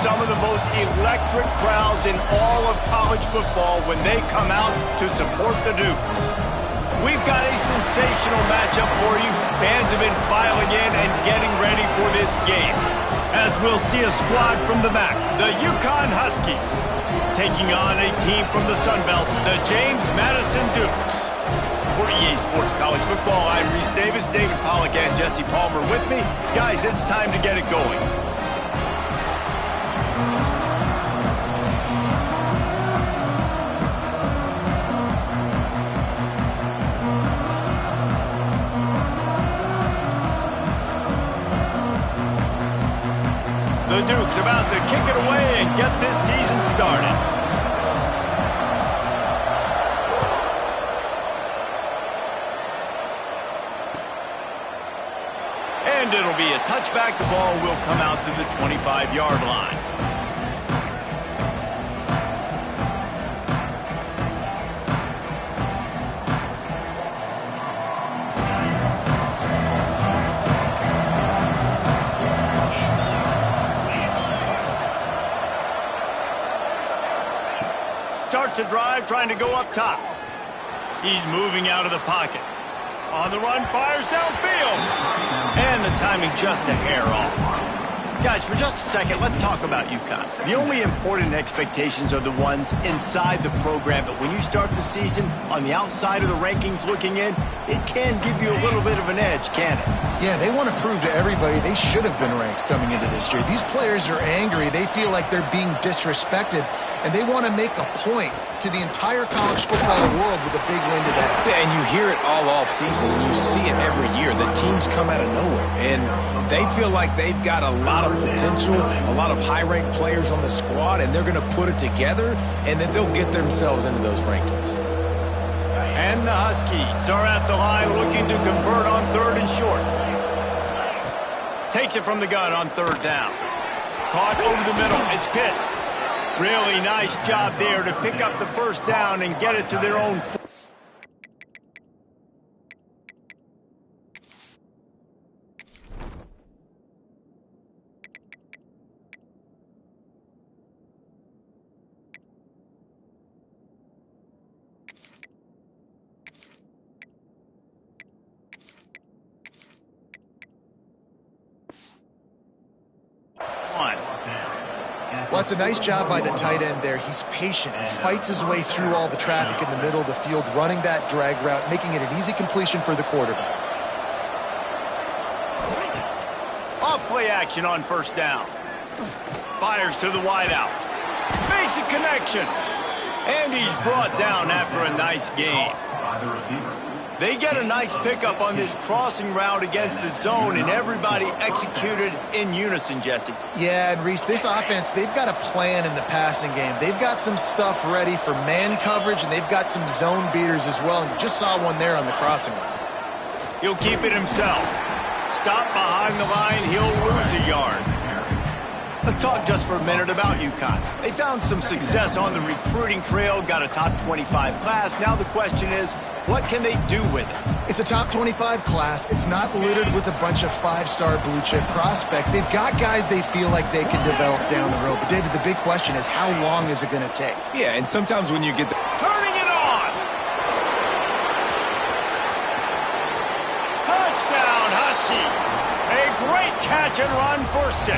some of the most electric crowds in all of college football when they come out to support the Dukes. We've got a sensational matchup for you. Fans have been filing in and getting ready for this game. As we'll see a squad from the MAC, the UConn Huskies, taking on a team from the Sun Belt, the James Madison Dukes. For EA Sports College Football, I'm Reese Davis, David Pollack, and Jesse Palmer with me. Guys, it's time to get it going. The Dukes about to kick it away and get this season started. And it'll be a touchback. The ball will come out to the 25-yard line. Starts a drive, trying to go up top. He's moving out of the pocket. On the run, fires downfield. And the timing just a hair off. Guys, for just a second, let's talk about UConn. The only important expectations are the ones inside the program, but when you start the season on the outside of the rankings looking in, it can give you a little bit of an edge, can it? Yeah, they want to prove to everybody they should have been ranked coming into this year. These players are angry. They feel like they're being disrespected, and they want to make a point to the entire college football world with a big win today. Yeah, and you hear it all season. You see it every year. The teams come out of nowhere, and they feel like they've got a lot of potential, a lot of high-ranked players on the squad, and they're going to put it together, and then they'll get themselves into those rankings. And the Huskies are at the line looking to convert on 3rd and short. Takes it from the gun on 3rd down. Caught over the middle. It's Pitts. Really nice job there to pick up the 1st down and get it to their own. Well, it's a nice job by the tight end there. He's patient. He fights his way through all the traffic in the middle of the field, running that drag route, making it an easy completion for the quarterback. Off play action on 1st down. Fires to the wideout. Makes a connection. And he's brought down after a nice gain. They get a nice pickup on this crossing route against the zone, and everybody executed in unison, Jesse. Yeah, and Reese, this offense, they've got a plan in the passing game. They've got some stuff ready for man coverage, and they've got some zone beaters as well. And you just saw one there on the crossing route. He'll keep it himself. Stop behind the line, he'll lose a yard. Let's talk just for a minute about UConn. They found some success on the recruiting trail, got a top 25 class. Now the question is, what can they do with it? It's a top 25 class. It's not littered with a bunch of 5-star blue-chip prospects. They've got guys they feel like they can develop down the road. But, David, the big question is, how long is it going to take? Yeah, and sometimes when you get the... Turning it on! Touchdown, Huskies! A great catch and run for 6.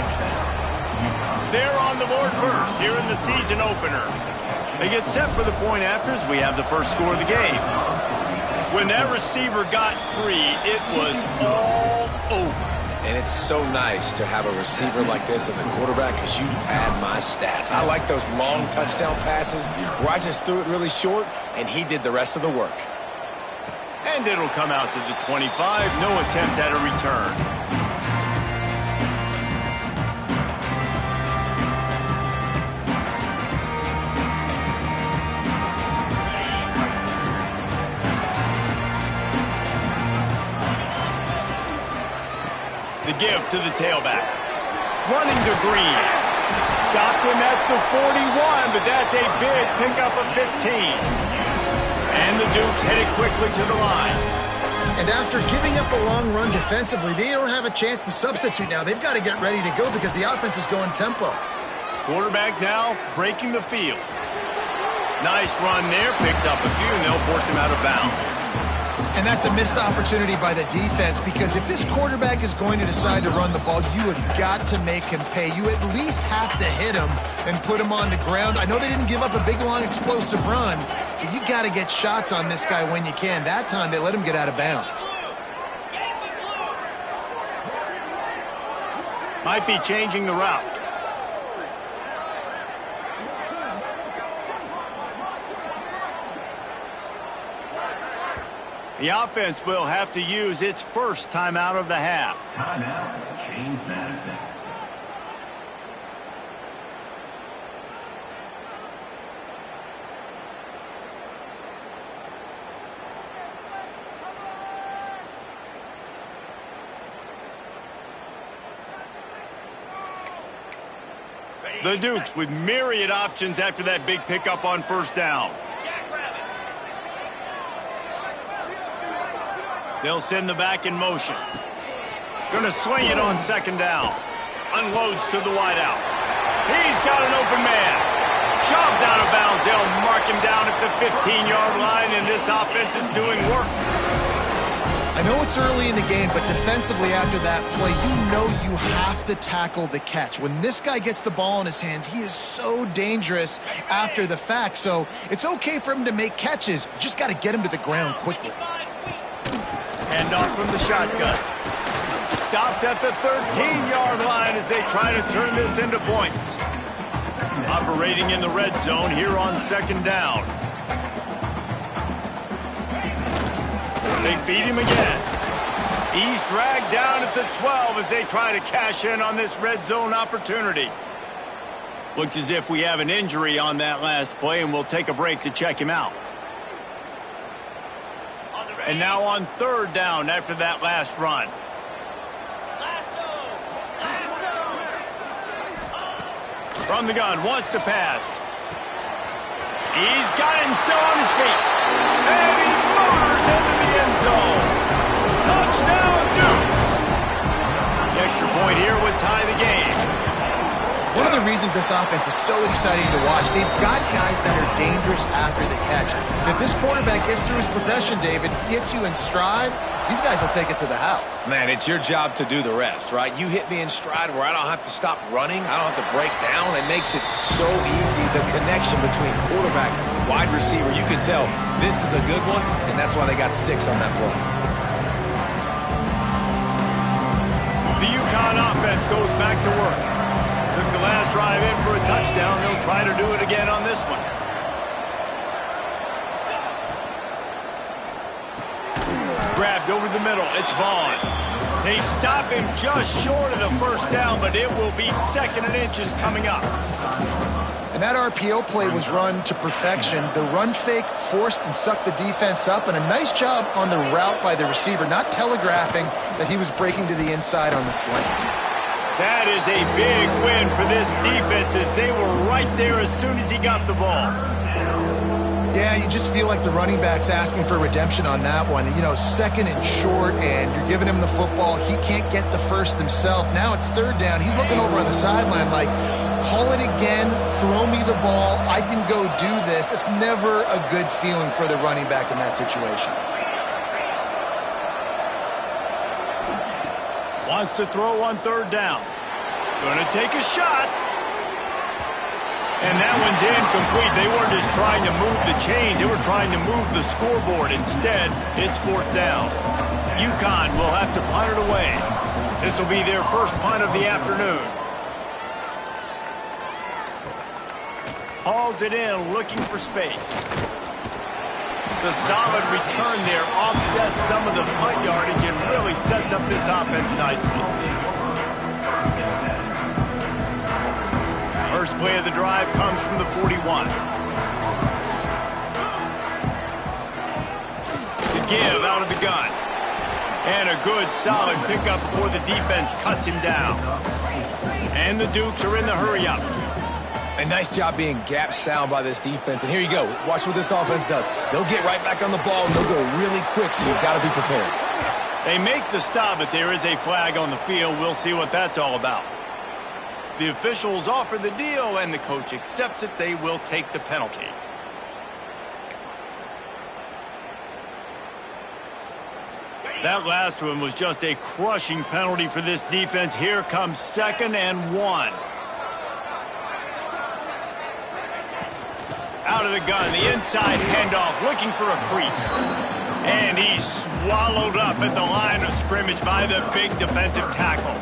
They're on the board first here in the season opener. They get set for the point afters. We have the first score of the game. When that receiver got free, it was all over. And it's so nice to have a receiver like this as a quarterback because you pad my stats. I like those long touchdown passes where I just threw it really short and he did the rest of the work. And it'll come out to the 25. No attempt at a return. The give to the tailback. Running to Green. Stopped him at the 41, but that's a big pickup of 15. And the Dukes headed quickly to the line. And after giving up a long run defensively, they don't have a chance to substitute now. They've got to get ready to go because the offense is going tempo. Quarterback now breaking the field. Nice run there. Picks up a few, and they'll force him out of bounds. And that's a missed opportunity by the defense, because if this quarterback is going to decide to run the ball, you have got to make him pay. You at least have to hit him and put him on the ground. I know they didn't give up a big, long, explosive run, but you got to get shots on this guy when you can. That time, they let him get out of bounds. Might be changing the route. The offense will have to use its first timeout of the half. Timeout, James Madison. The Dukes with myriad options after that big pickup on first down. They'll send the back in motion. Going to swing it on second down. Unloads to the wideout. He's got an open man. Shoved out of bounds. They'll mark him down at the 15-yard line, and this offense is doing work. I know it's early in the game, but defensively after that play, you know you have to tackle the catch. When this guy gets the ball in his hands, he is so dangerous after the fact. So it's okay for him to make catches. You just got to get him to the ground quickly. Hand off from the shotgun. Stopped at the 13-yard line as they try to turn this into points. Operating in the red zone here on second down. They feed him again. He's dragged down at the 12 as they try to cash in on this red zone opportunity. Looks as if we have an injury on that last play, and we'll take a break to check him out. And now on third down after that last run. From the gun, wants to pass. He's got him still on his feet. And he motors into the end zone. Touchdown, Dukes. The extra point here would tie the game. One of the reasons this offense is so exciting to watch, they've got guys that are dangerous after the catch. And if this quarterback gets through his progression, David, hits you in stride, these guys will take it to the house. Man, it's your job to do the rest, right? You hit me in stride where I don't have to stop running. I don't have to break down. It makes it so easy. The connection between quarterback, wide receiver, you can tell this is a good one, and that's why they got 6 on that play. The UConn offense goes back to work. Took the last drive in for a touchdown. They'll try to do it again on this one. Grabbed over the middle. It's Vaughn. They stop him just short of the first down, but it will be 2nd and inches coming up. And that RPO play was run to perfection. The run fake forced and sucked the defense up, and a nice job on the route by the receiver, not telegraphing that he was breaking to the inside on the slant. That is a big win for this defense as they were right there as soon as he got the ball. Yeah, you just feel like the running back's asking for redemption on that one. You know, 2nd and short, and you're giving him the football. He can't get the first himself. Now it's 3rd down. He's looking over on the sideline like, call it again, throw me the ball, I can go do this. It's never a good feeling for the running back in that situation. Wants to throw on 3rd down. Going to take a shot. And that one's incomplete. They weren't just trying to move the chains. They were trying to move the scoreboard. Instead, it's 4th down. UConn will have to punt it away. This will be their first punt of the afternoon. Hauls it in, looking for space. The solid return there offsets some of the punt yardage and really sets up this offense nicely. First play of the drive comes from the 41. The give out of the gun. And a good, solid pickup before the defense cuts him down. And the Dukes are in the hurry-up. A nice job being gap sound by this defense. And here you go. Watch what this offense does. They'll get right back on the ball, and they'll go really quick, so you've got to be prepared. They make the stop, but there is a flag on the field. We'll see what that's all about. The officials offer the deal, and the coach accepts it. They will take the penalty. That last one was just a crushing penalty for this defense. Here comes 2nd and 1. Out of the gun, the inside handoff, looking for a crease. And he's swallowed up at the line of scrimmage by the big defensive tackle.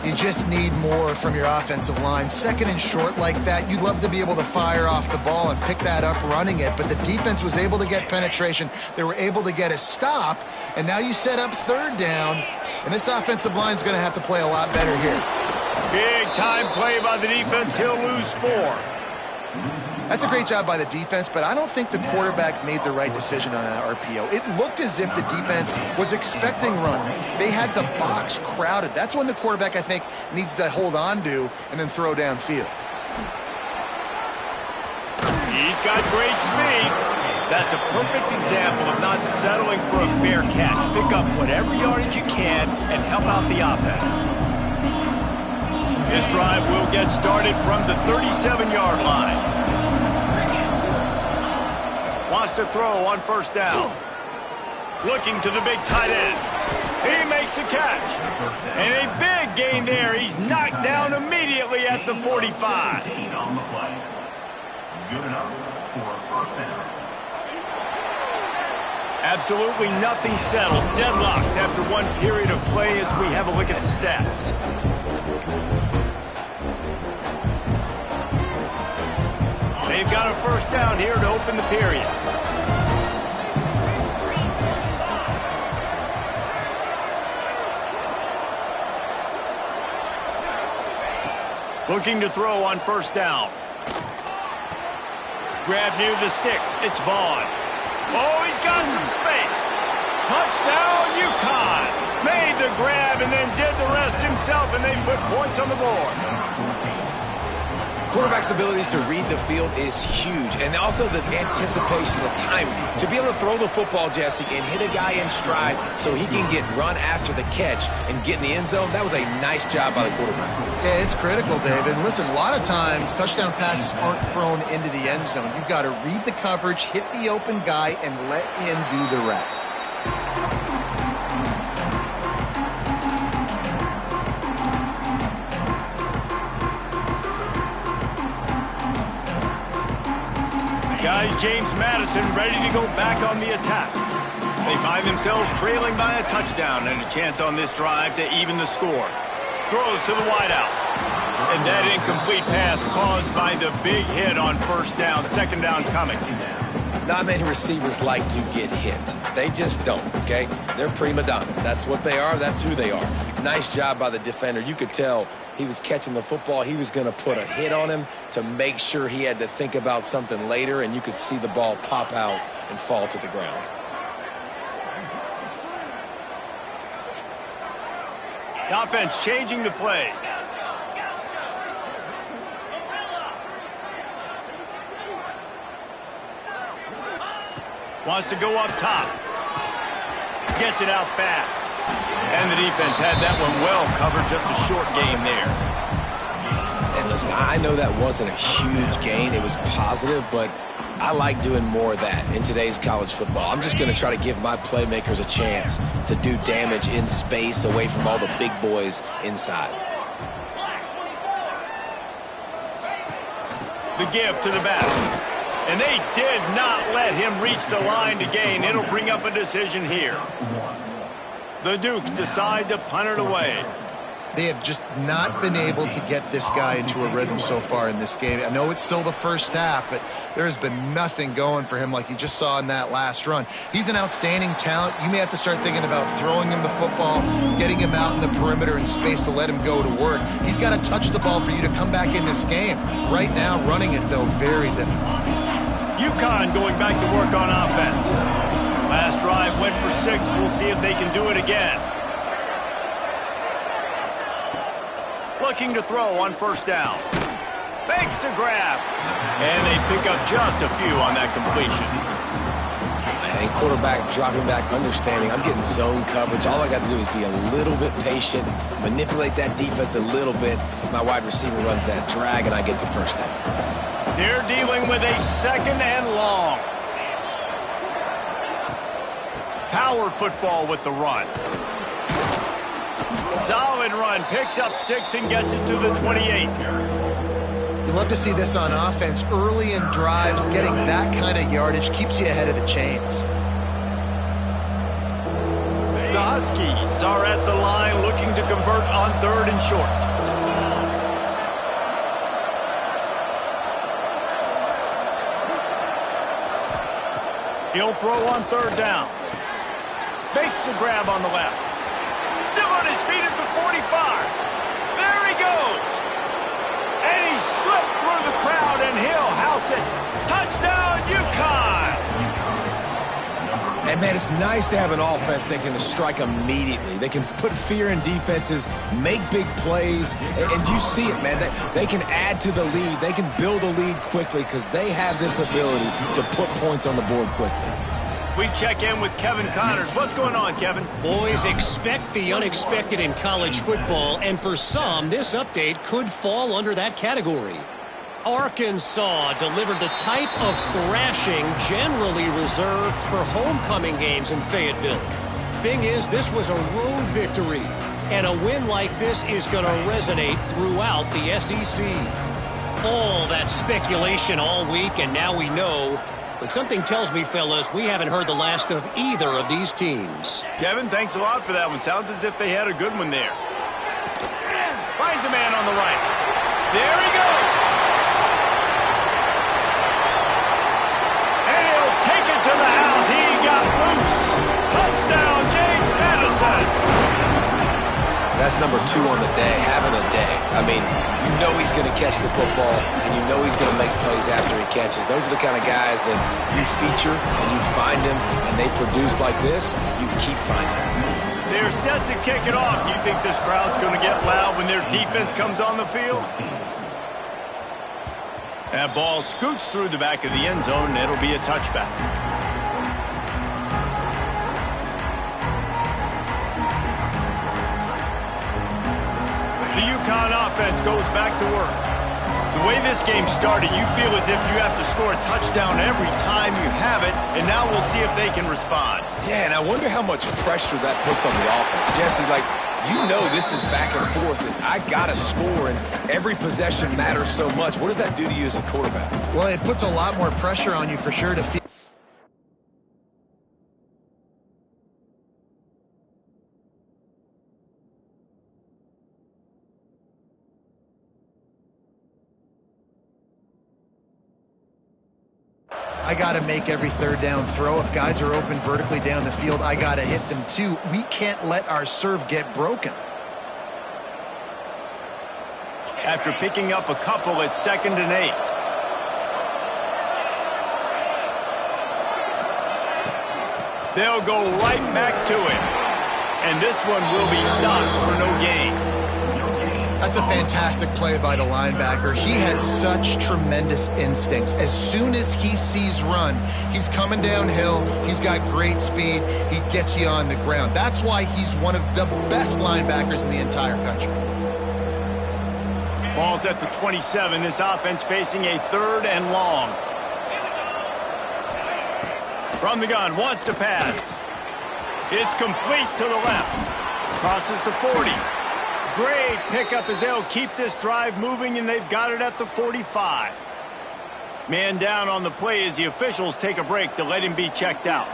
You just need more from your offensive line. 2nd and short like that, you'd love to be able to fire off the ball and pick that up running it, but the defense was able to get penetration. They were able to get a stop, and now you set up 3rd down, and this offensive line is going to have to play a lot better here. Big time play by the defense. He'll lose 4. That's a great job by the defense, but I don't think the quarterback made the right decision on that RPO. It looked as if the defense was expecting run. They had the box crowded. That's when the quarterback, I think, needs to hold on to and then throw downfield. He's got great speed. That's a perfect example of not settling for a fair catch. Pick up whatever yardage you can and help out the offense. This drive will get started from the 37-yard line. Wants to throw on 1st down. Looking to the big tight end. He makes the catch. And a big gain there. He's knocked down immediately at the 45. On the play. Good enough for 1st down. Absolutely nothing settled. Deadlocked after one period of play as we have a look at the stats. They've got a 1st down here to open the period. Looking to throw on 1st down. Grab near the sticks. It's Vaughn. Oh, he's got some space. Touchdown, UConn. Made the grab and then did the rest himself, and they put points on the board. Quarterback's abilities to read the field is huge, and also the anticipation, the timing. To be able to throw the football, Jesse, and hit a guy in stride so he can get run after the catch and get in the end zone, that was a nice job by the quarterback. Yeah, it's critical, David. And listen, a lot of times touchdown passes aren't thrown into the end zone. You've got to read the coverage, hit the open guy, and let him do the rest. Guys, James Madison ready to go back on the attack. They find themselves trailing by a touchdown and a chance on this drive to even the score. Throws to the wideout. And that incomplete pass caused by the big hit on 1st down, 2nd down coming. Not many receivers like to get hit. They just don't, okay? They're prima donnas. That's what they are. That's who they are. Nice job by the defender. You could tell he was catching the football. He was going to put a hit on him to make sure he had to think about something later, and you could see the ball pop out and fall to the ground. The offense changing the play. Wants to go up top. Gets it out fast. And the defense had that one well covered. Just a short game there. And listen, I know that wasn't a huge gain. It was positive, but I like doing more of that in today's college football. I'm just going to try to give my playmakers a chance to do damage in space away from all the big boys inside. The give to the back. And they did not let him reach the line to gain. It'll bring up a decision here. The Dukes decide to punt it away. They have just not been able to get this guy into a rhythm so far in this game. I know it's still the first half, but there has been nothing going for him like you just saw in that last run. He's an outstanding talent. You may have to start thinking about throwing him the football, getting him out in the perimeter in space to let him go to work. He's got to touch the ball for you to come back in this game. Right now, running it, though, very difficult. UConn going back to work on offense. Last drive went for 6. We'll see if they can do it again. Looking to throw on 1st down. Makes the grab. And they pick up just a few on that completion. And quarterback dropping back, understanding I'm getting zone coverage. All I got to do is be a little bit patient, manipulate that defense a little bit. My wide receiver runs that drag, and I get the first down. They're dealing with a 2nd and long. Power football with the run. Solid run. Picks up 6 and gets it to the 28. You love to see this on offense. Early in drives, getting that kind of yardage keeps you ahead of the chains. The Huskies are at the line looking to convert on 3rd and short. He'll throw on 3rd down. Makes the grab on the left. Still on his feet at the 45. There he goes. And he slipped through the crowd, and he'll house it. Touchdown, UConn! And, man, it's nice to have an offense that can strike immediately. They can put fear in defenses, make big plays, and you see it, man. They can add to the lead. They can build a lead quickly because they have this ability to put points on the board quickly. We check in with Kevin Connors. What's going on, Kevin? Boys, expect the unexpected in college football, and for some, this update could fall under that category. Arkansas delivered the type of thrashing generally reserved for homecoming games in Fayetteville. Thing is, this was a road victory, and a win like this is going to resonate throughout the SEC. All that speculation all week, and now we know. But something tells me, fellas, we haven't heard the last of either of these teams. Kevin, thanks a lot for that one. Sounds as if they had a good one there. Finds a man on the right. There he goes. And he'll take it to the house. He got loose. Touchdown, James Madison. That's number 2 on the day, having a day. I mean, you know he's going to catch the football, and you know he's going to make plays after he catches. Those are the kind of guys that you feature and you find them, and they produce like this, you keep finding them. They're set to kick it off. You think this crowd's going to get loud when their defense comes on the field? That ball scoots through the back of the end zone, and it'll be a touchback. The UConn offense goes back to work. The way this game started, you feel as if you have to score a touchdown every time you have it, and now we'll see if they can respond. Yeah, and I wonder how much pressure that puts on the offense. Jesse, like, you know this is back and forth, and I got to score, and every possession matters so much. What does that do to you as a quarterback? Well, it puts a lot more pressure on you for sure to feel. I got to make every 3rd down throw. If guys are open vertically down the field, I got to hit them too. We can't let our serve get broken. After picking up a couple, it's 2nd and 8. They'll go right back to it. And this one will be stopped for no gain. That's a fantastic play by the linebacker. He has such tremendous instincts. As soon as he sees run, he's coming downhill. He's got great speed. He gets you on the ground. That's why he's one of the best linebackers in the entire country. Ball's at the 27. This offense facing a 3rd and long. From the gun, wants to pass. It's complete to the left. Crosses the 40. Great pickup as they'll keep this drive moving, and they've got it at the 45. Man down on the play as the officials take a break to let him be checked out.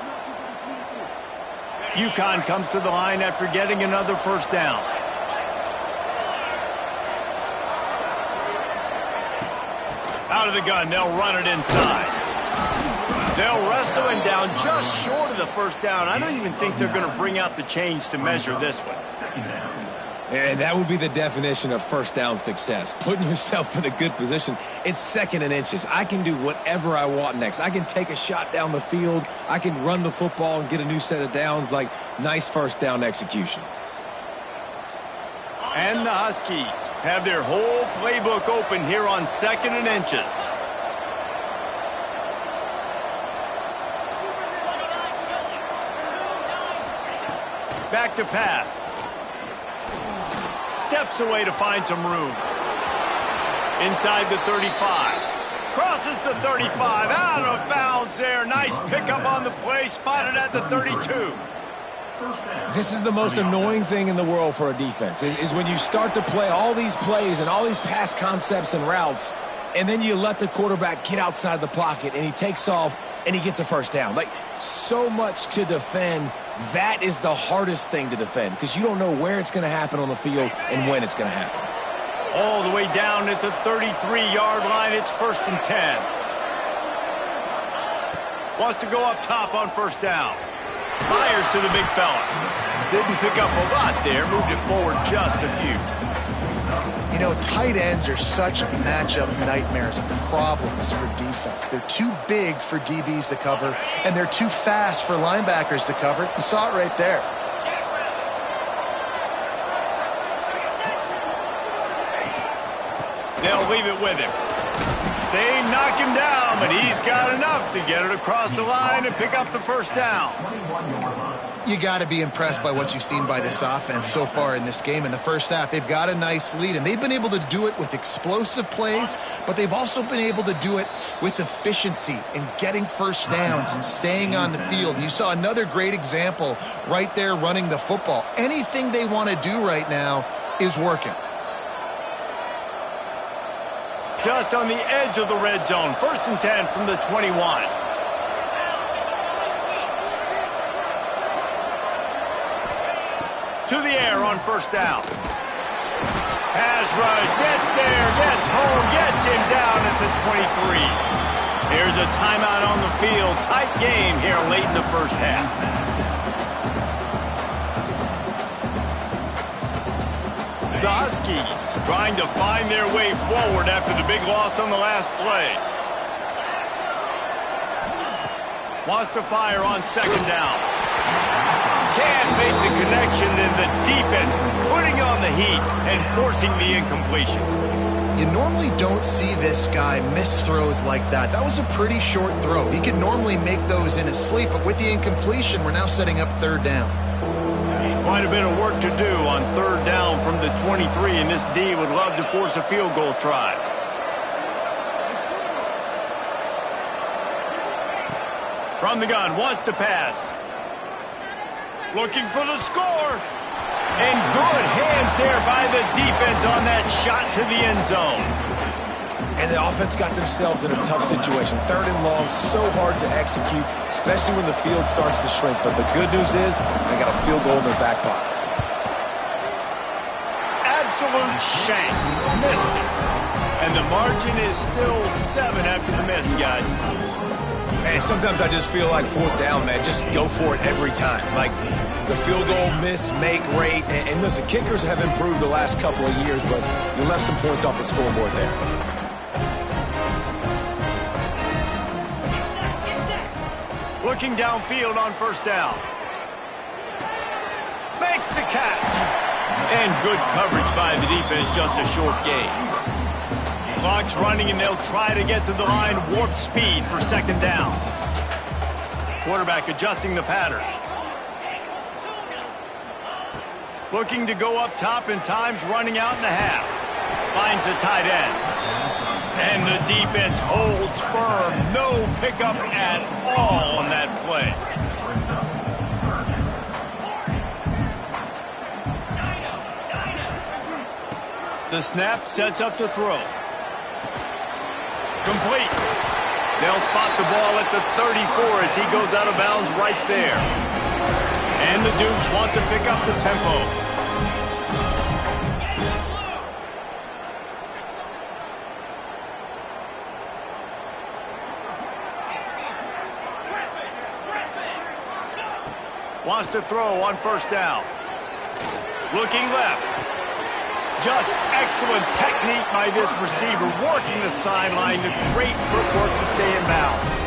UConn comes to the line after getting another 1st down. Out of the gun, they'll run it inside. They'll wrestle him down just short of the 1st down. I don't even think they're going to bring out the chains to measure this one. And that would be the definition of 1st down success. Putting yourself in a good position. It's 2nd and inches. I can do whatever I want next. I can take a shot down the field. I can run the football and get a new set of downs. Like, nice 1st down execution. And the Huskies have their whole playbook open here on 2nd and inches. Back to pass. Steps away to find some room. Inside the 35. Crosses the 35. Out of bounds there. Nice pickup on the play. Spotted at the 32. This is the most annoying thing in the world for a defense, is when you start to play all these plays and all these pass concepts and routes, and then you let the quarterback get outside the pocket, and he takes off, and he gets a first down. Like, so much to defend. That is the hardest thing to defend, because you don't know where it's going to happen on the field and when it's going to happen. All the way down at the 33-yard line. It's 1st and 10. Wants to go up top on first down. Fires to the big fella. Didn't pick up a lot there. Moved it forward just a few. You know, tight ends are such matchup nightmares and problems for defense. They're too big for DBs to cover, and they're too fast for linebackers to cover. You saw it right there. They'll leave it with him. They knock him down, but he's got enough to get it across the line and pick up the first down. You got to be impressed by what you've seen by this offense so far in this game. In the first half, they've got a nice lead, and they've been able to do it with explosive plays, but they've also been able to do it with efficiency and getting first downs and staying on the field. And you saw another great example right there running the football. Anything they want to do right now is working. Just on the edge of the red zone. 1st and 10 from the 21. To the air on first down. Pass rush, gets there, gets home, gets him down at the 23. Here's a timeout on the field. Tight game here late in the first half. The Huskies trying to find their way forward after the big loss on the last play. Wants to fire on second down. Can't make the connection, and the defense putting on the heat and forcing the incompletion. You normally don't see this guy miss throws like that. That was a pretty short throw. He can normally make those in his sleep, but with the incompletion, we're now setting up third down. Quite a bit of work to do on third down from the 23, and this D would love to force a field goal try. From the gun, wants to pass. Looking for the score. And good hands there by the defense on that shot to the end zone. And the offense got themselves in a tough situation. 3rd and long, so hard to execute, especially when the field starts to shrink. But the good news is they got a field goal in their back pocket. Absolute shank. Missed it. And the margin is still 7 after the miss, guys. And sometimes I just feel like 4th down, man. Just go for it every time. Like the field goal miss, make rate. And listen, kickers have improved the last couple of years, but you left some points off the scoreboard there. Looking downfield on first down. Makes the catch. And good coverage by the defense, just a short gain. Clock's running, and they'll try to get to the line. Warp speed for second down. Quarterback adjusting the pattern. Looking to go up top, and time's running out in the half. Finds the tight end. And the defense holds firm. No pickup at all on that play. The snap sets up the throw. Complete. They'll spot the ball at the 34 as he goes out of bounds right there. And the Dukes want to pick up the tempo. Wants to throw on first down. Looking left. Just excellent technique by this receiver, working the sideline, the great footwork to stay in bounds.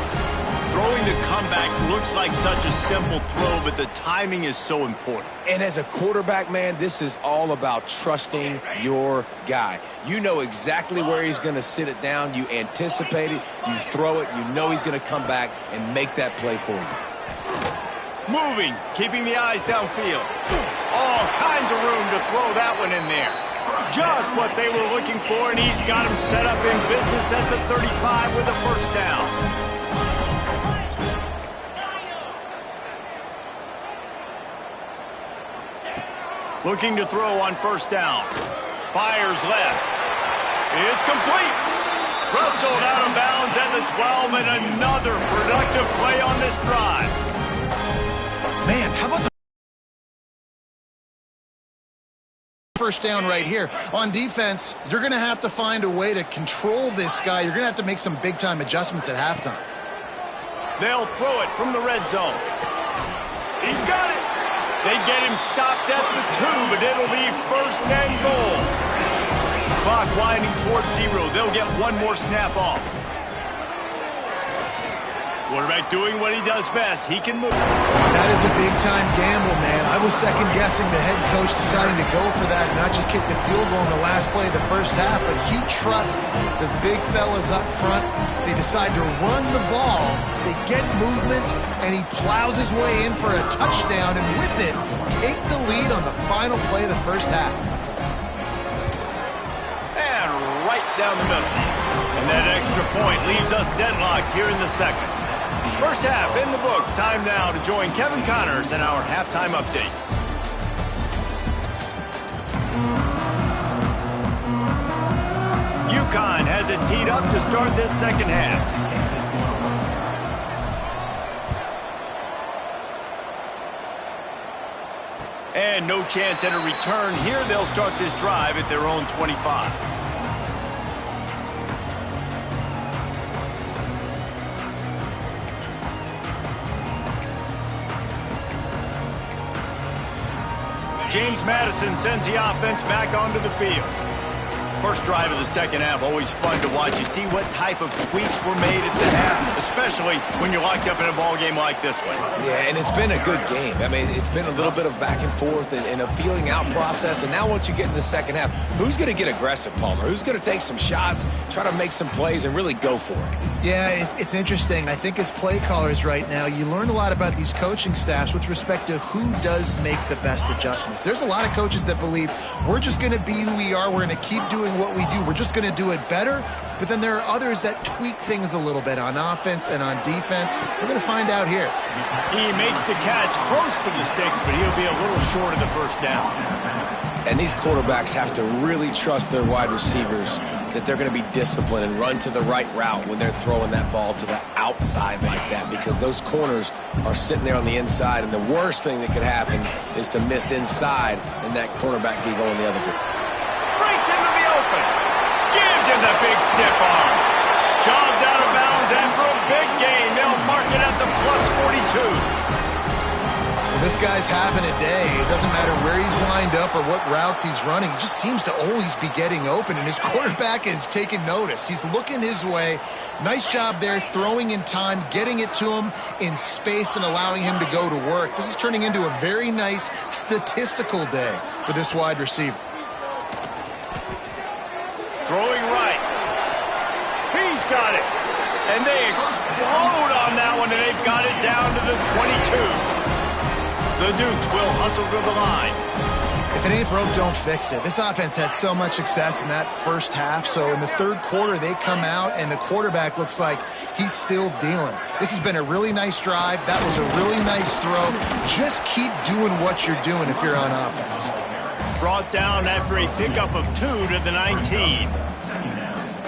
Throwing the comeback looks like such a simple throw, but the timing is so important. And as a quarterback, man, this is all about trusting your guy. You know exactly where he's going to sit it down. You anticipate it. You throw it. You know he's going to come back and make that play for you. Moving, keeping the eyes downfield. All kinds of room to throw that one in there. Just what they were looking for, and he's got him set up in business at the 35 with a first down. Looking to throw on first down. Fires left. It's complete. Wrestled out of bounds at the 12, and another productive play on this drive. Man, how about the first down right here? On defense, you're going to have to find a way to control this guy. You're going to have to make some big-time adjustments at halftime. They'll throw it from the red zone. He's got it. They get him stopped at the 2, but it'll be first and goal. Clock winding towards 0. They'll get one more snap off. Quarterback doing what he does best. He can move. That is a big-time gamble, man. I was second-guessing the head coach deciding to go for that and not just kick the field goal in the last play of the first half, but he trusts the big fellas up front. They decide to run the ball. They get movement, and he plows his way in for a touchdown, and with it, take the lead on the final play of the first half. And right down the middle. And that extra point leaves us deadlocked here in the second. First half in the books. Time now to join Kevin Connors in our halftime update. UConn has it teed up to start this second half. And no chance at a return here. They'll start this drive at their own 25. James Madison sends the offense back onto the field. First drive of the second half, always fun to watch. You see what type of tweaks were made at the half, especially when you're locked up in a ball game like this one. Yeah, and it's been a good game. I mean, it's been a little bit of back and forth and a feeling out process. And now once you get in the second half, who's going to get aggressive, Palmer? Who's going to take some shots, try to make some plays, and really go for it? Yeah, it's interesting. I think as play callers right now, you learn a lot about these coaching staffs with respect to who does make the best adjustments. There's a lot of coaches that believe we're just going to be who we are. We're going to keep doing what we do. We're just going to do it better. But then there are others that tweak things a little bit on offense and on defense. We're going to find out here. He makes the catch close to the sticks, but he'll be a little short of the first down. And these quarterbacks have to really trust their wide receivers that they're going to be disciplined and run to the right route when they're throwing that ball to the outside like that, because those corners are sitting there on the inside, and the worst thing that could happen is to miss inside and that cornerback be going the other way. Breaks into the open. Gives him the big stiff arm. Shoved out of bounds after a big gain. They'll mark it at the +42. This guy's having a day. It doesn't matter where he's lined up or what routes he's running. He just seems to always be getting open, and his quarterback is taking notice. He's looking his way. Nice job there, throwing in time, getting it to him in space and allowing him to go to work. This is turning into a very nice statistical day for this wide receiver. Throwing right. He's got it. And they explode on that one, and they've got it down to the 22. The Dukes will hustle to the line. If it ain't broke, don't fix it. This offense had so much success in that first half, so in the third quarter they come out and the quarterback looks like he's still dealing. This has been a really nice drive. That was a really nice throw. Just keep doing what you're doing if you're on offense. Brought down after a pickup of 2 to the 19.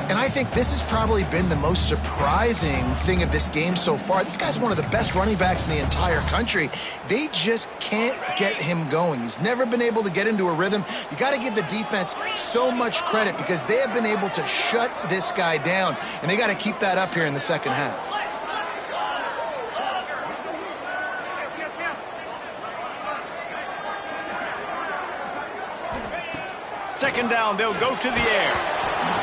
And I think this has probably been the most surprising thing of this game so far. This guy's one of the best running backs in the entire country. They just can't get him going. He's never been able to get into a rhythm. You got to give the defense so much credit because they have been able to shut this guy down, and they got to keep that up here in the second half. Second down, they'll go to the air.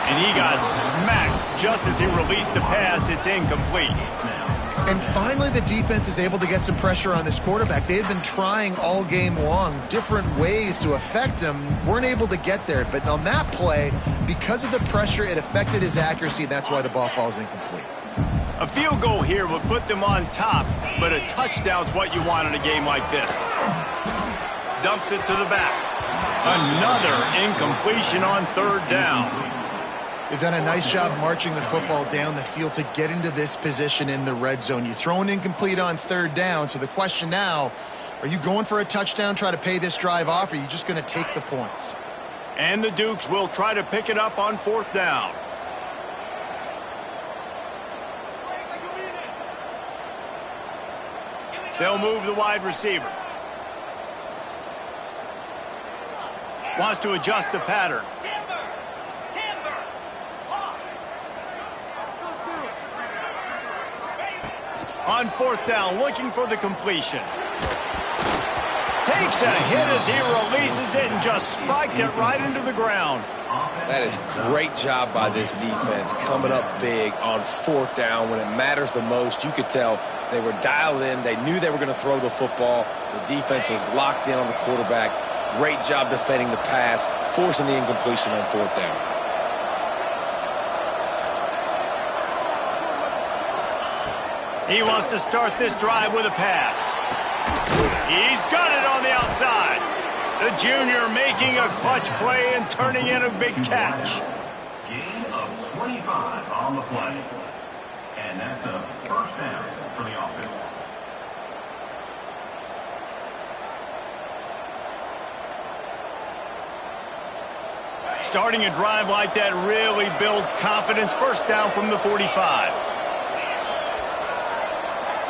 And he got smacked just as he released the pass. It's incomplete. And finally, the defense is able to get some pressure on this quarterback. They had been trying all game long different ways to affect him. Weren't able to get there. But on that play, because of the pressure, it affected his accuracy. And that's why the ball falls incomplete. A field goal here would put them on top, but a touchdown's what you want in a game like this. Dumps it to the back. Another incompletion on third down. They've done a nice job marching the football down the field to get into this position in the red zone. You throw an incomplete on third down, so the question now, are you going for a touchdown, try to pay this drive off, or are you just going to take the points? And the Dukes will try to pick it up on fourth down. They'll move the wide receiver. Wants to adjust the pattern. On fourth down, looking for the completion. Takes a hit as he releases it and just spiked it right into the ground. That is great job by this defense, coming up big on fourth down when it matters the most. You could tell they were dialed in. They knew they were going to throw the football. The defense was locked in on the quarterback. Great job defending the pass, forcing the incompletion on fourth down. He wants to start this drive with a pass. He's got it on the outside. The junior making a clutch play and turning in a big catch. Gain of 25 on the play. And that's a first down for the offense. Starting a drive like that really builds confidence. First down from the 45.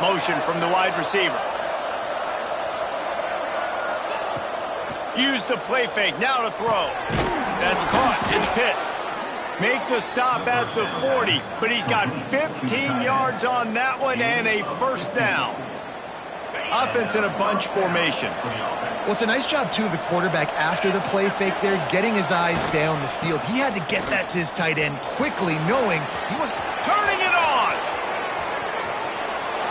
Motion from the wide receiver. Use the play fake. Now to throw. That's caught. It's Pitts. Make the stop at the 40, but he's got 15 yards on that one and a first down. Offense in a bunch formation. Well, it's a nice job, too, of the quarterback after the play fake there, getting his eyes down the field. He had to get that to his tight end quickly, knowing he was turning it on.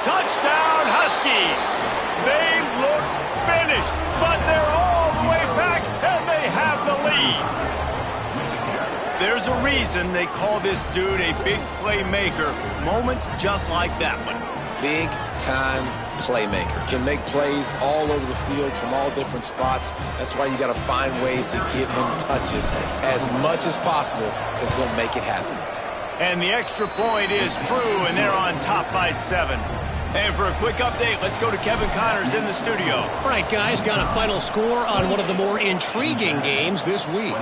Touchdown, Huskies. They look finished, but they're all the way back, and they have the lead. There's a reason they call this dude a big playmaker. Moments just like that one. Big-time playmaker. Can make plays all over the field from all different spots. That's why you got to find ways to give him touches as much as possible because he'll make it happen. And the extra point is true, and they're on top by 7. And for a quick update, let's go to Kevin Connors in the studio. All right, guys, got a final score on one of the more intriguing games this week.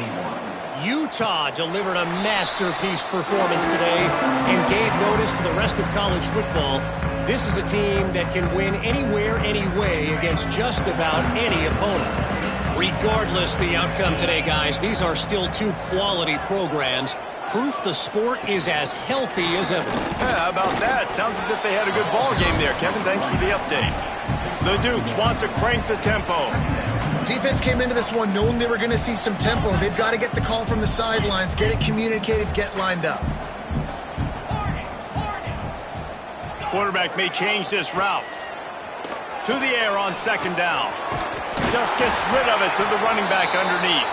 Utah delivered a masterpiece performance today and gave notice to the rest of college football. This is a team that can win anywhere, anyway against just about any opponent. Regardless the outcome today, guys, these are still two quality programs. Proof the sport is as healthy as ever. Yeah, how about that? Sounds as if they had a good ball game there, Kevin. Thanks for the update. The Dukes want to crank the tempo. Defense came into this one knowing they were going to see some tempo. They've got to get the call from the sidelines, get it communicated, get lined up. Quarterback may change this route. To the air on second down. Just gets rid of it to the running back underneath.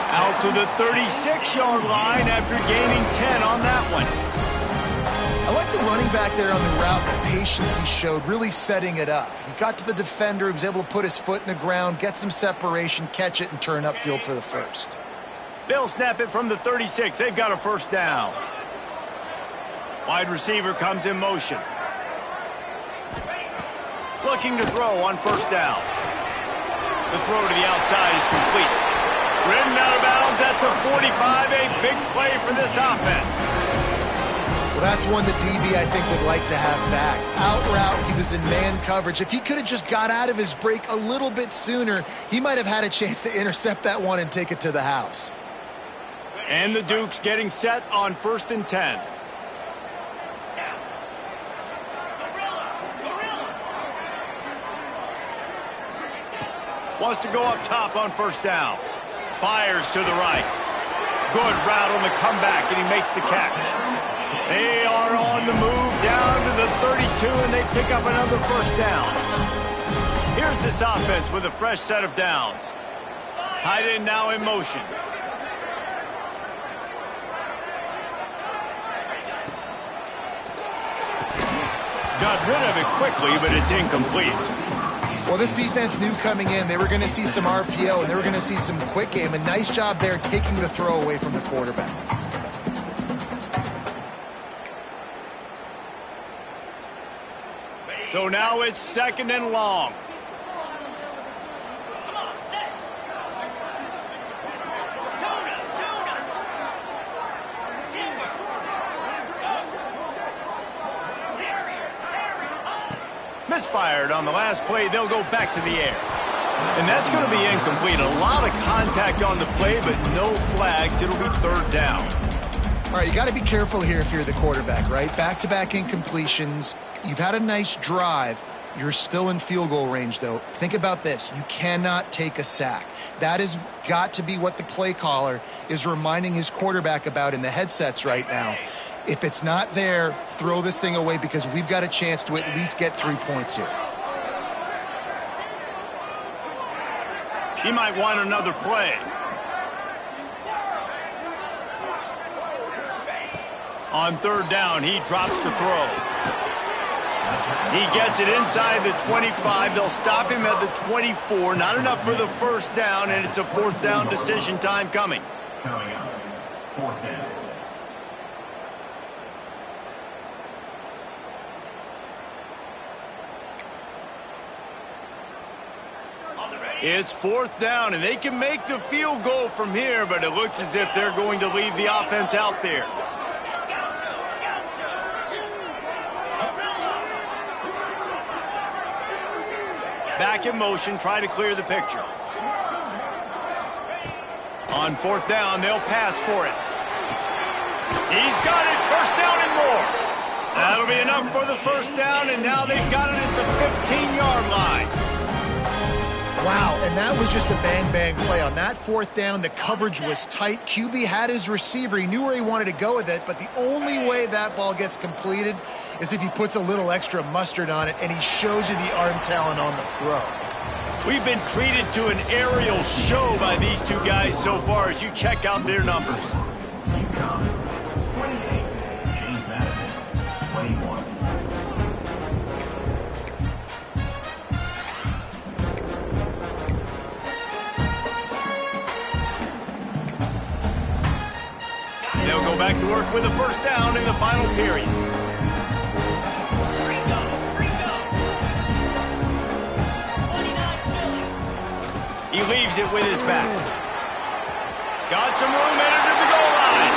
Out to the 36-yard line after gaining 10 on that one. I like the running back there on the route, the patience he showed, really setting it up. He got to the defender, he was able to put his foot in the ground, get some separation, catch it, and turn upfield for the first. They'll snap it from the 36. They've got a first down. Wide receiver comes in motion. Looking to throw on first down. The throw to the outside is complete. Ridden out of bounds at the 45. A big play for this offense. Well, that's one that DB, I think, would like to have back. Out route, he was in man coverage. If he could have just got out of his break a little bit sooner, he might have had a chance to intercept that one and take it to the house. And the Dukes getting set on 1st and 10. Wants to go up top on first down. Fires to the right. Good route on the comeback, and he makes the catch. They are on the move down to the 32, and they pick up another first down. Here's this offense with a fresh set of downs. Tight end now in motion. Got rid of it quickly, but it's incomplete. Well, this defense knew coming in they were going to see some RPO and they were going to see some quick game. A nice job there taking the throw away from the quarterback. So now it's 2nd and long. Misfired on the last play. They'll go back to the air. And that's going to be incomplete. A lot of contact on the play, but no flags. It'll be 3rd down. All right, you got to be careful here if you're the quarterback, right? Back-to-back incompletions. You've had a nice drive. You're still in field goal range, though. Think about this. You cannot take a sack. That has got to be what the play caller is reminding his quarterback about in the headsets right now. If it's not there, throw this thing away because we've got a chance to at least get 3 points here. He might want another play. On 3rd down, he drops the throw. He gets it inside the 25. They'll stop him at the 24. Not enough for the 1st down, and it's a 4th down decision time coming. Coming up, 4th down. It's 4th down, and they can make the field goal from here, but it looks as if they're going to leave the offense out there. Back in motion, try to clear the picture. On 4th down, they'll pass for it. He's got it, 1st down and more. That'll be enough for the 1st down, and now they've got it at the 15-yard line. Wow, and that was just a bang-bang play. On that 4th down, the coverage was tight. QB had his receiver. He knew where he wanted to go with it, but the only way that ball gets completed is if he puts a little extra mustard on it, and he shows you the arm talent on the throw. We've been treated to an aerial show by these two guys so far as you check out their numbers. UConn, 28. James Madison, 21. They'll go back to work with a 1st down in the final period. He leaves it with his back. Got some room headed to the goal line.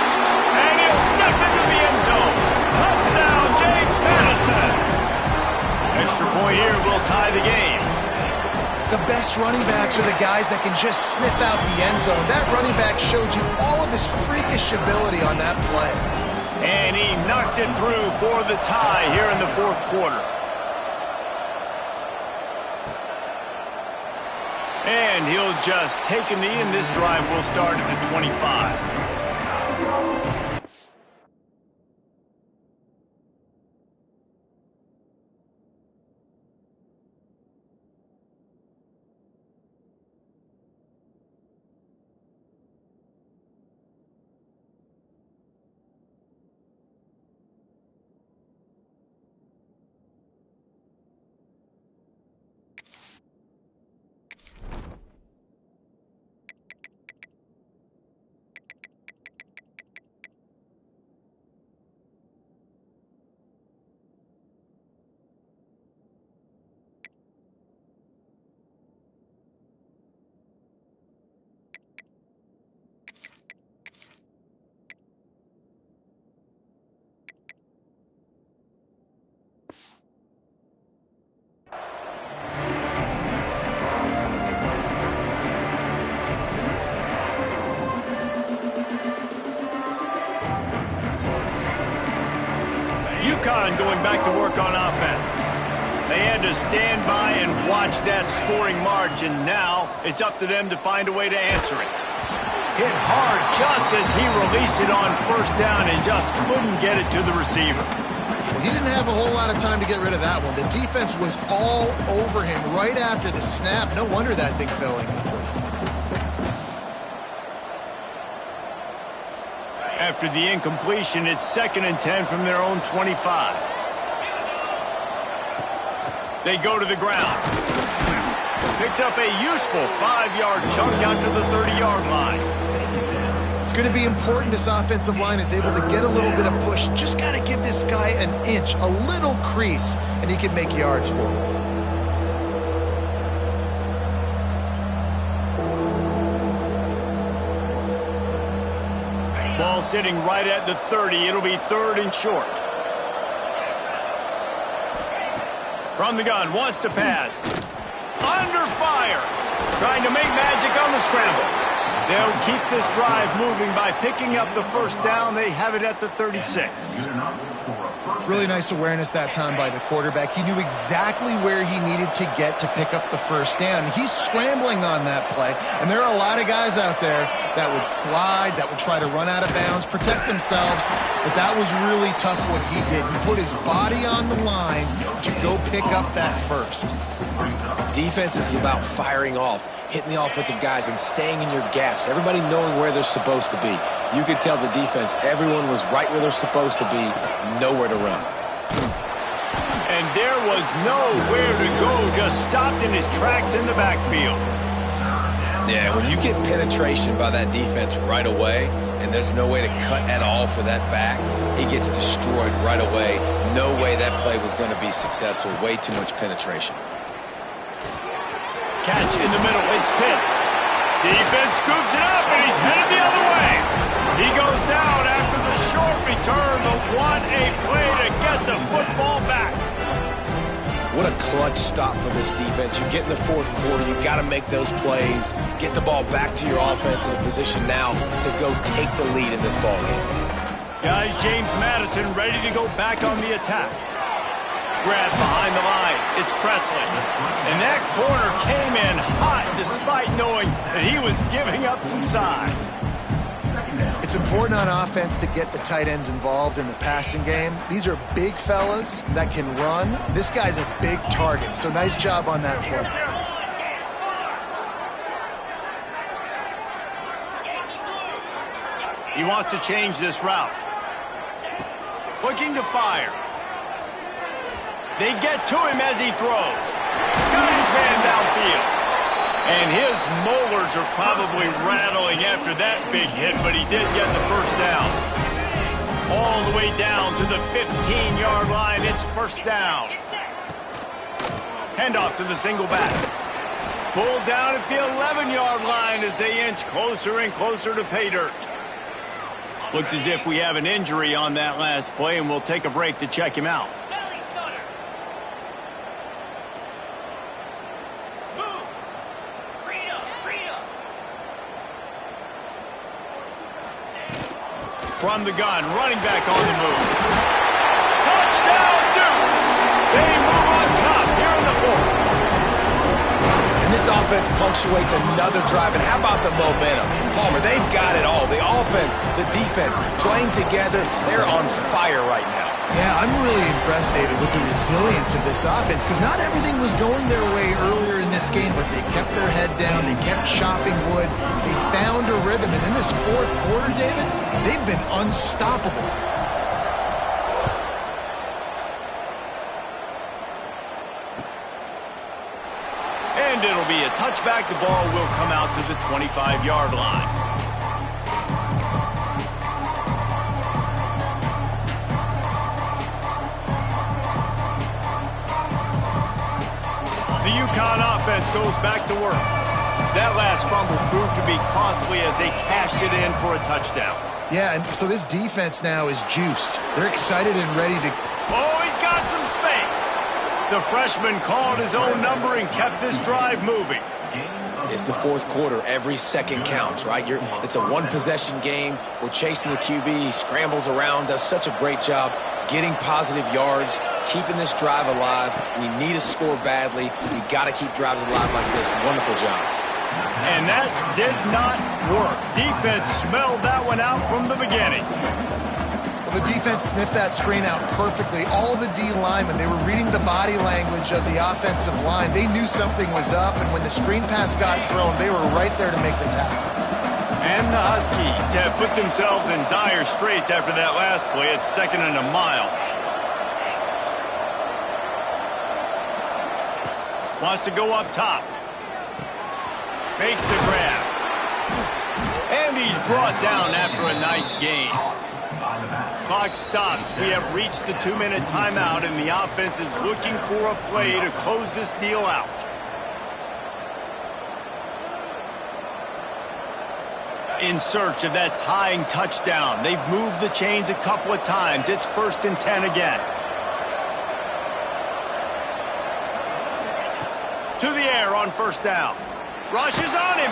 And he'll step into the end zone. Touchdown, James Madison. Extra point here will tie the game. The best running backs are the guys that can just sniff out the end zone. That running back showed you all of his freakish ability on that play. And he knocks it through for the tie here in the 4th quarter. And he'll just take a knee, and this drive will start at the 25. UConn going back to work on offense. They had to stand by and watch that scoring margin. Now it's up to them to find a way to answer it. Hit hard just as he released it on 1st down and just couldn't get it to the receiver. He didn't have a whole lot of time to get rid of that one. The defense was all over him right after the snap. No wonder that thing fell incomplete. After the incompletion, it's 2nd and 10 from their own 25. They go to the ground. Picks up a useful 5-yard chunk out to the 30-yard line. It's going to be important this offensive line is able to get a little bit of push. Just got to give this guy an inch, a little crease, and he can make yards for him. Ball sitting right at the 30. It'll be 3rd and short. From the gun, wants to pass. Under fire. Trying to make magic on the scramble. They'll keep this drive moving by picking up the first down. They have it at the 36. Really nice awareness that time by the quarterback. He knew exactly where he needed to get to pick up the first down. He's scrambling on that play, and there are a lot of guys out there that would slide, that would try to run out of bounds, protect themselves, but that was really tough what he did. He put his body on the line to go pick up that first. Defense is about firing off, hitting the offensive guys, and staying in your gaps. Everybody knowing where they're supposed to be. You could tell the defense, everyone was right where they're supposed to be, nowhere to run. And there was nowhere to go, just stopped in his tracks in the backfield. Yeah, when you get penetration by that defense right away, and there's no way to cut at all for that back, he gets destroyed right away. No way that play was going to be successful. Way too much penetration. Catch in the middle, it's Pitts. Defense scoops it up, and he's headed the other way. He goes down after the short return, but what a play to get the football back. What a clutch stop for this defense. You get in the 4th quarter, you got to make those plays, get the ball back to your offense in a position now to go take the lead in this ball game. Guys, James Madison ready to go back on the attack. Grab behind the line. It's Presley. And that corner came in hot despite knowing that he was giving up some size. It's important on offense to get the tight ends involved in the passing game. These are big fellas that can run. This guy's a big target, so nice job on that play. He wants to change this route. Looking to fire. They get to him as he throws. Got his man downfield. And his molars are probably rattling after that big hit, but he did get the first down. All the way down to the 15-yard line. It's first down. Handoff to the single back. Pulled down at the 11-yard line as they inch closer and closer to pay dirt. Looks as if we have an injury on that last play, and we'll take a break to check him out. From the gun, running back on the move. Touchdown, Dukes! They move on top here in the 4th. And this offense punctuates another drive. And how about the momentum? Palmer, they've got it all. The offense, the defense, playing together. They're on fire right now. Yeah, I'm really impressed, David, with the resilience of this offense, because not everything was going their way earlier in this game, but they kept their head down, they kept chopping wood, they found a rhythm, and in this 4th quarter, David, they've been unstoppable. And it'll be a touchback. The ball will come out to the 25-yard line. The UConn offense goes back to work. That last fumble proved to be costly as they cashed it in for a touchdown. Yeah, and so this defense now is juiced. They're excited and ready to... Oh, he's got some space. The freshman called his own number and kept this drive moving. It's the 4th quarter. Every second counts, right? It's a one-possession game. We're chasing the QB. He scrambles around, does such a great job getting positive yards, keeping this drive alive. We need to score badly. We got to keep drives alive like this. Wonderful job. And that did not work. Defense smelled that one out from the beginning. Well, the defense sniffed that screen out perfectly. All the D linemen, they were reading the body language of the offensive line. They knew something was up, and when the screen pass got thrown, they were right there to make the tackle. And the Huskies have put themselves in dire straits after that last play. It's 2nd and a mile. Wants to go up top. Makes the grab. And he's brought down after a nice gain. Clock stops. We have reached the 2-minute timeout, and the offense is looking for a play to close this deal out. In search of that tying touchdown. They've moved the chains a couple of times. It's 1st and 10 again. To the air on 1st down. Rushes on him.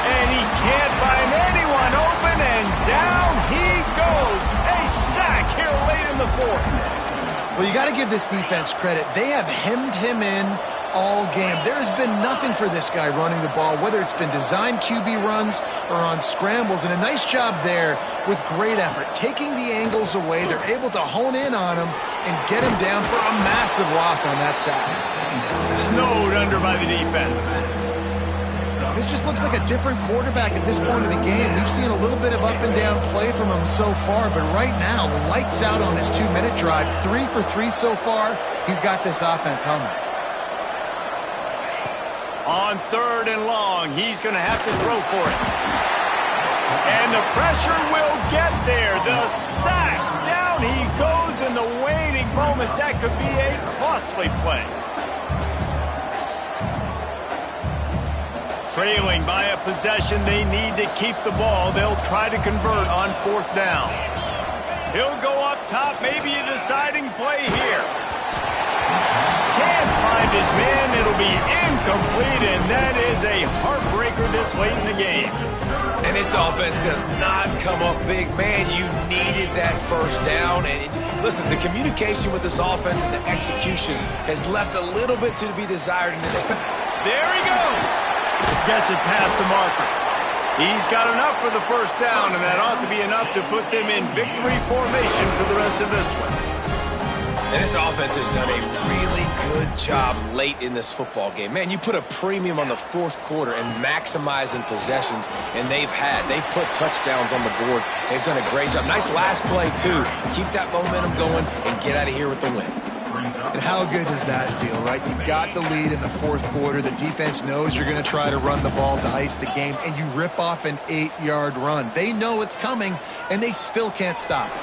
And he can't find anyone open, and down he goes. A sack here late in the 4th. Well, you got to give this defense credit. They have hemmed him in all game. There has been nothing for this guy running the ball, whether it's been designed QB runs or on scrambles, and a nice job there with great effort. Taking the angles away, they're able to hone in on him and get him down for a massive loss on that sack. Snowed under by the defense. This just looks like a different quarterback at this point of the game. We've seen a little bit of up and down play from him so far, but right now, lights out on this 2-minute drive. 3 for 3 so far. He's got this offense humming. On 3rd and long, he's going to have to throw for it. And the pressure will get there. The sack. Down he goes in the waning moments. That could be a costly play. Trailing by a possession, they need to keep the ball. They'll try to convert on 4th down. He'll go up top, maybe a deciding play here. Can't find his man. It'll be incomplete, and that is a heartbreaker this late in the game. And this offense does not come up big. Man, you needed that 1st down. And listen, the communication with this offense and the execution has left a little bit to be desired in this. There he goes. Gets it past the marker. He's got enough for the 1st down, and that ought to be enough to put them in victory formation for the rest of this one. And this offense has done a really good job late in this football game. Man, you put a premium on the 4th quarter and maximizing possessions, and they've put touchdowns on the board. They've done a great job. Nice last play, too. Keep that momentum going and get out of here with the win. And how good does that feel, right? You've got the lead in the 4th quarter. The defense knows you're going to try to run the ball to ice the game, and you rip off an 8-yard run. They know it's coming, and they still can't stop it.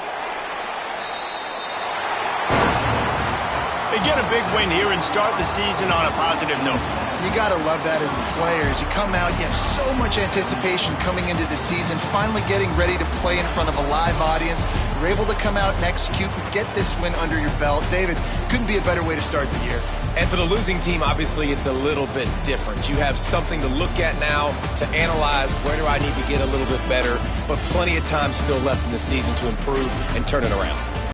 They get a big win here and start the season on a positive note. You got to love that as the players. You come out, you have so much anticipation coming into the season, finally getting ready to play in front of a live audience. You're able to come out and execute and get this win under your belt. David, couldn't be a better way to start the year. And for the losing team, obviously, it's a little bit different. You have something to look at now to analyze where do I need to get a little bit better, but plenty of time still left in the season to improve and turn it around.